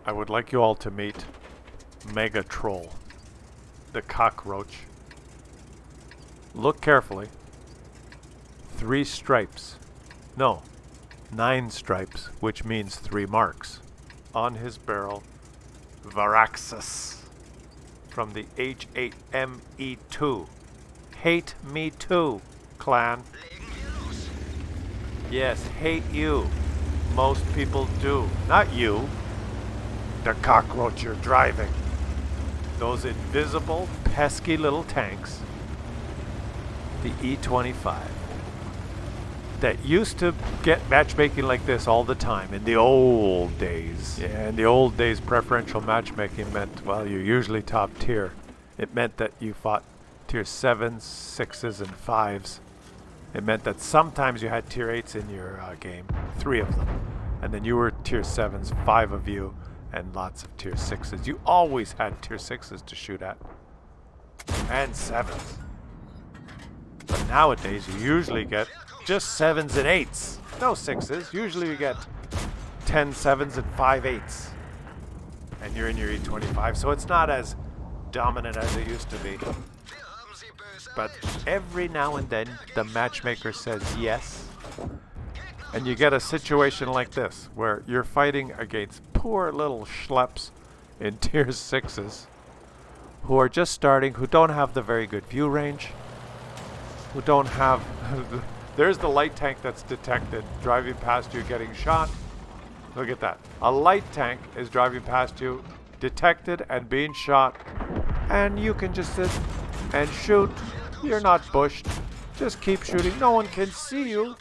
I would like you all to meet Mega Troll, the cockroach. Look carefully. 3 stripes. No, 9 stripes, which means 3 marks. On his barrel, Varaxus from the H8ME2. Hate me too, clan. Yes, hate you. Most people do. Not you. The cockroach you're driving. Those invisible, pesky little tanks. The E25. That used to get matchmaking like this all the time in the old days. Yeah, in the old days, preferential matchmaking meant, well, you're usually top tier. It meant that you fought tier 7s, 6s, and 5s. It meant that sometimes you had tier 8s in your game, 3 of them. And then you were tier 7s, 5 of you, and lots of tier 6s. You always had tier 6s to shoot at. And 7s. But nowadays, you usually get just 7s and 8s. No 6s. Usually you get 10 7s and 5 8s. And you're in your E25, so it's not as dominant as it used to be. But every now and then, the matchmaker says yes. And you get a situation like this, where you're fighting against poor little schleps in tier 6s who are just starting, who don't have the very good view range, who don't have... There's the light tank that's detected, driving past you, getting shot. Look at that. A light tank is driving past you, detected and being shot, and you can just sit and shoot. You're not bushed. Just keep shooting. No one can see you.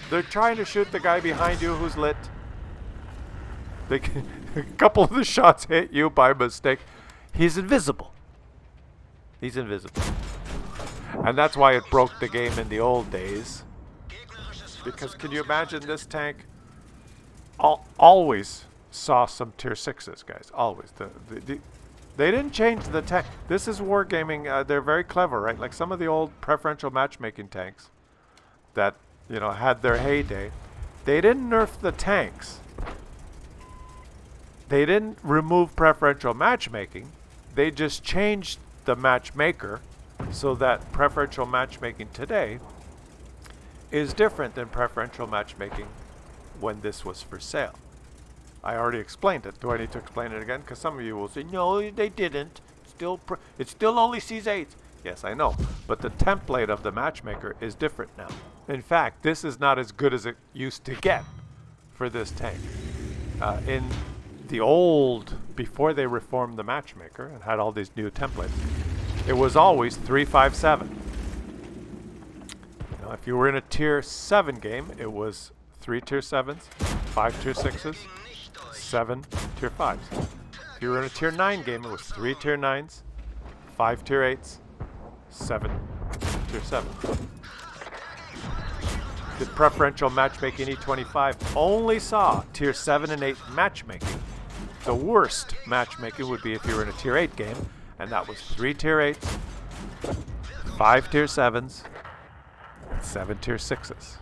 They're trying to shoot the guy behind you who's lit. A couple of the shots hit you by mistake. He's invisible. He's invisible. And that's why it broke the game in the old days. Because can you imagine this tank? Always saw some tier 6s, guys. Always. They didn't change the tank. This is Wargaming. They're very clever, right? Like some of the old preferential matchmaking tanks that, you know, had their heyday. They didn't nerf the tanks. They didn't remove preferential matchmaking. They just changed the matchmaker so that preferential matchmaking today is different than preferential matchmaking when this was for sale. I already explained it. Do I need to explain it again? Because some of you will say, no, they didn't. It still only sees 8s. Yes, I know. But the template of the matchmaker is different now. In fact, this is not as good as it used to get for this tank. In the old, before they reformed the matchmaker and had all these new templates, it was always 3-5-7. You know, if you were in a tier 7 game, it was 3 tier 7s, 5 tier 6s, 7 tier 5s. If you were in a tier 9 game, it was 3 tier 9s, 5 tier 8s, 7 tier 7s. The preferential matchmaking E25 only saw tier 7 and 8 matchmaking. The worst matchmaking would be if you were in a tier 8 game, and that was 3 tier 8s, 5 tier 7s, 7 tier 6s.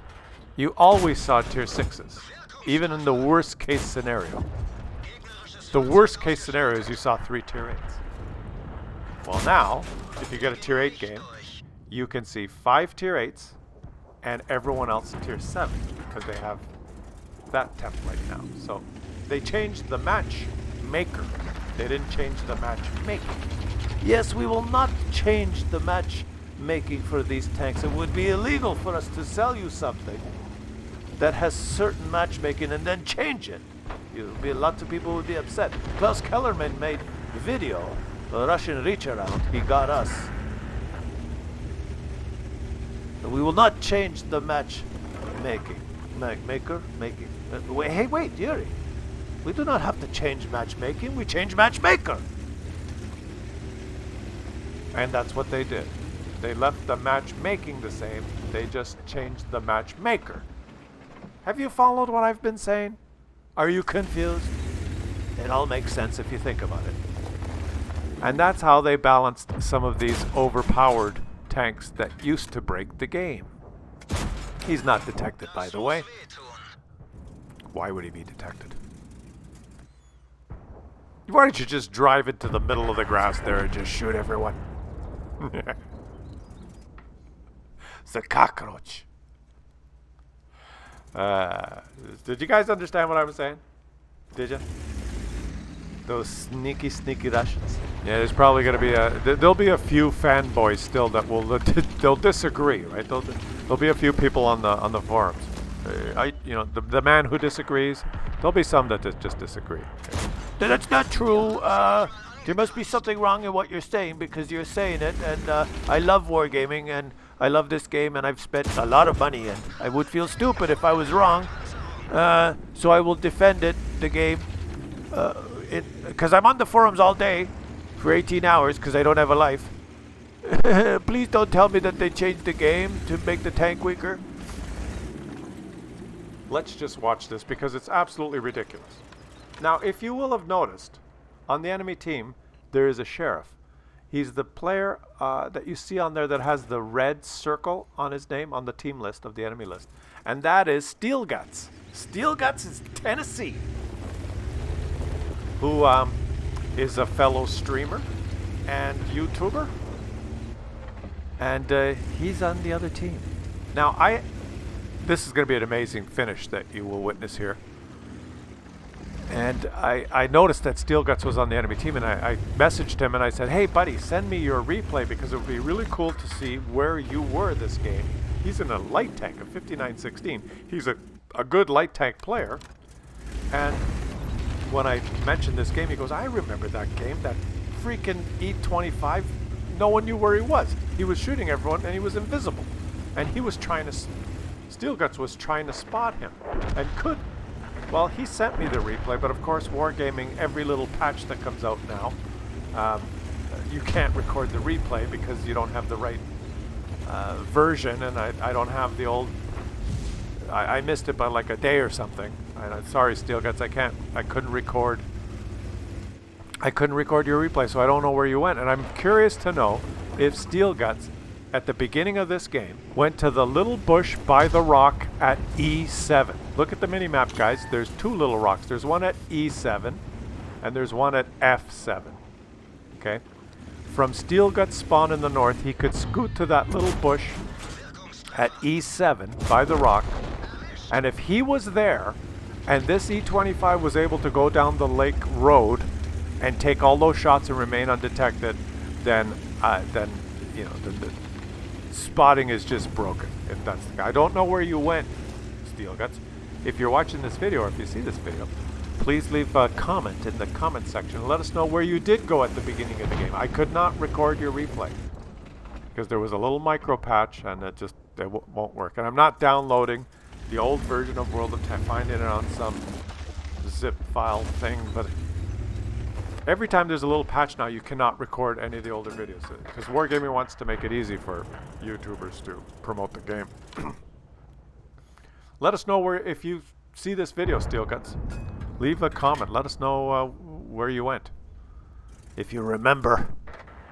You always saw tier 6s, even in the worst case scenario. The worst case scenario is you saw 3 tier 8s. Well now, if you get a tier 8 game, you can see 5 tier 8s and everyone else tier 7 because they have that template now. So they changed the matchmaker. They didn't change the matchmaking. Yes, we will not change the matchmaking for these tanks. It would be illegal for us to sell you something that has certain matchmaking and then change it. Lots of people would be upset. Klaus Kellerman made a video, a Russian reach around. He got us. We will not change the matchmaking. Making. Wait, Yuri. We do not have to change matchmaking. We change matchmaker. And that's what they did. They left the matchmaking the same. They just changed the matchmaker. Have you followed what I've been saying? Are you confused? It all makes sense if you think about it. And that's how they balanced some of these overpowered tanks that used to break the game. He's not detected, by the way. Why would he be detected? Why don't you just drive into the middle of the grass there and just shoot everyone? It's a cockroach. Did you guys understand what I was saying? Did you? Those sneaky, sneaky Russians. Yeah, there's probably going to be there'll be a few fanboys still that will they'll disagree, right? There'll be a few people on the forums. The man who disagrees, there'll be some that just disagree. That's not true. There must be something wrong in what you're saying because you're saying it. And I love Wargaming and I love this game and I've spent a lot of money and I would feel stupid if I was wrong. So I will defend the game. Because I'm on the forums all day for 18 hours because I don't have a life. Please don't tell me that they changed the game to make the tank weaker. Let's just watch this because it's absolutely ridiculous. Now, if you will have noticed, on the enemy team, there is a sheriff. He's the player that you see on there that has the red circle on his name on the team list of the enemy list. And that is Steel Guts. Steel Guts is Tennessee. Who is a fellow streamer and YouTuber. And he's on the other team. Now, this is going to be an amazing finish that you will witness here. And I noticed that Steel Guts was on the enemy team, and I messaged him and I said, hey buddy, send me your replay because it would be really cool to see where you were this game. He's in a light tank, a 5916. He's a good light tank player. And when I mentioned this game, he goes, I remember that game, that freaking E25. No one knew where he was. He was shooting everyone and he was invisible. And he was trying to, Steel Guts was trying to spot him and couldn't. Well, he sent me the replay, but of course Wargaming, every little patch that comes out now, you can't record the replay because you don't have the right version, and I don't have the old, I missed it by like a day or something. I'm sorry, Steel Guts, I couldn't record your replay, so I don't know where you went, and I'm curious to know if Steel Guts, at the beginning of this game, went to the little bush by the rock at E7. Look at the mini-map, guys. There's two little rocks. There's one at E7, and there's one at F7. Okay? From Steel Guts spawn in the north, he could scoot to that little bush at E7 by the rock, and if he was there, and this E25 was able to go down the lake road and take all those shots and remain undetected, then you know, the spotting is just broken. If that's the guy. I don't know where you went, Steel Guts. If you're watching this video or if you see this video, please leave a comment in the comment section and let us know where you did go at the beginning of the game. I could not record your replay because there was a little micro patch and it won't work. And I'm not downloading the old version of World of Tanks, finding it on some zip file thing, but every time there's a little patch now, you cannot record any of the older videos because Wargaming wants to make it easy for YouTubers to promote the game. Let us know if you see this video, Steel Guts. Leave a comment. Let us know where you went. If you remember,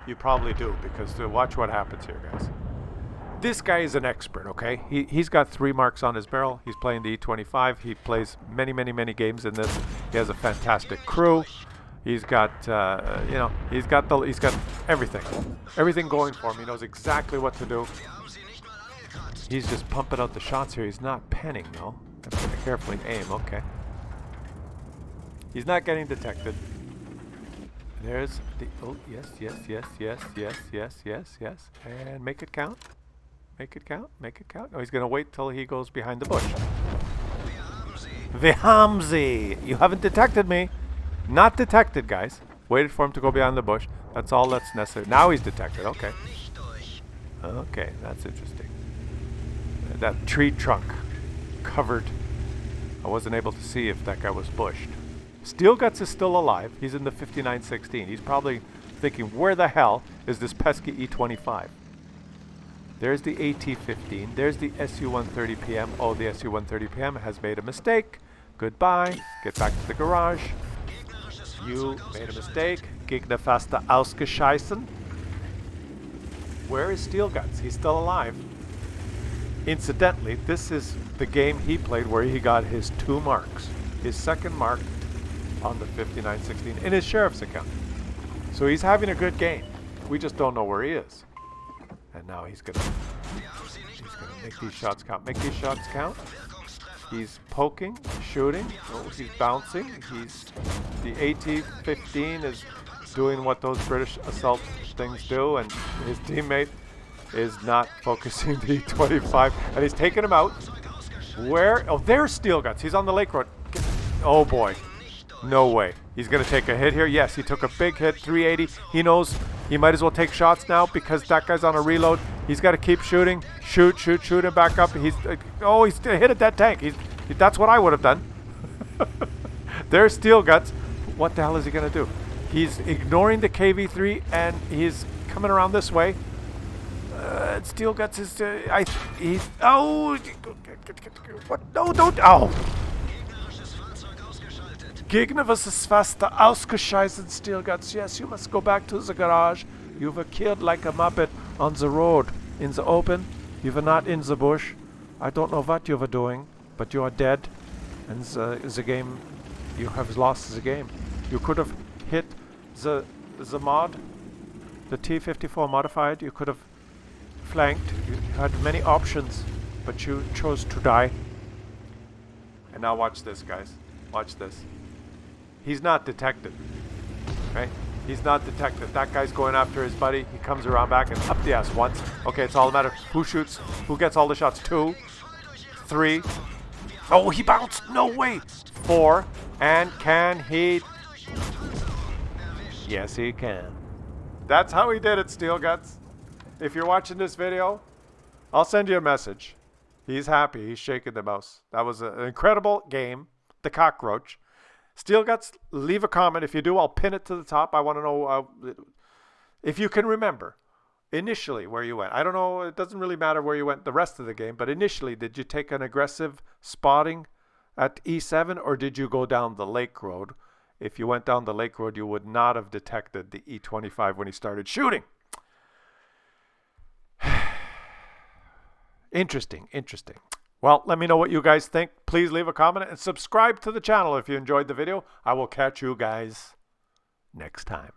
you probably do because watch what happens here, guys. This guy is an expert, okay? He's got 3 marks on his barrel. He's playing the E25. He plays many, many, many games in this. He has a fantastic crew. He's got, he's got everything going for him. He knows exactly what to do. He's just pumping out the shots here. He's not penning, though. Have to carefully aim. Okay. He's not getting detected. There's the, oh, yes, yes, yes, yes, yes, yes, yes, yes. And make it count. Make it count. Make it count. Oh, he's going to wait till he goes behind the bush. Vihamzi! You haven't detected me. Not detected, guys. Waited for him to go behind the bush. That's all that's necessary. Now he's detected. Okay. Okay, that's interesting. That tree trunk covered. I wasn't able to see if that guy was bushed. Steel Guts is still alive. He's in the 5916. He's probably thinking, where the hell is this pesky E25? There's the AT-15. There's the SU-130PM. Oh, the SU-130PM has made a mistake. Goodbye. Get back to the garage. You made a mistake. Gegner fast ausgescheißen. Where is Steel Guts? He's still alive. Incidentally, this is the game he played where he got his 2 marks. His second mark on the 5916 in his sheriff's account. So he's having a good game. We just don't know where he is. And now he's gonna make these shots count. Make these shots count. He's poking, shooting. Oh, he's bouncing. The AT-15 is doing what those British assault things do, and his teammate is not focusing the 25, and he's taking him out. Where? Oh, there's Steel Guts. He's on the lake road. Oh boy. No way. He's going to take a hit here. Yes, he took a big hit, 380. He knows he might as well take shots now because that guy's on a reload. He's got to keep shooting. Shoot him back up. He's hit at that tank. That's what I would have done. There's Steel Guts. What the hell is he going to do? He's ignoring the KV-3 and he's coming around this way. Steel Guts is what? No, don't. Oh. Gegner was fast ausgescheißen, Steel Guts. Yes, you must go back to the garage. You were killed like a muppet on the road, in the open. You were not in the bush. I don't know what you were doing, but you are dead. And the game, you have lost the game. You could have hit the mod, the T-54 modified. You could have flanked. You had many options, but you chose to die. And now watch this, guys. Watch this. He's not detected, right? He's not detected. That guy's going after his buddy. He comes around back and up the ass once. Okay, it's all a matter of who shoots, who gets all the shots. 2, 3. Oh, he bounced. No way. 4. And can he? Yes, he can. That's how he did it, Steel Guts. If you're watching this video, I'll send you a message. He's happy. He's shaking the mouse. That was an incredible game. The cockroach. Steel Guts, leave a comment. If you do, I'll pin it to the top. I want to know if you can remember initially where you went. I don't know. It doesn't really matter where you went the rest of the game. But initially, did you take an aggressive spotting at E7 or did you go down the lake road? If you went down the lake road, you would not have detected the E25 when he started shooting. Interesting. Well, let me know what you guys think. Please leave a comment and subscribe to the channel if you enjoyed the video. I will catch you guys next time.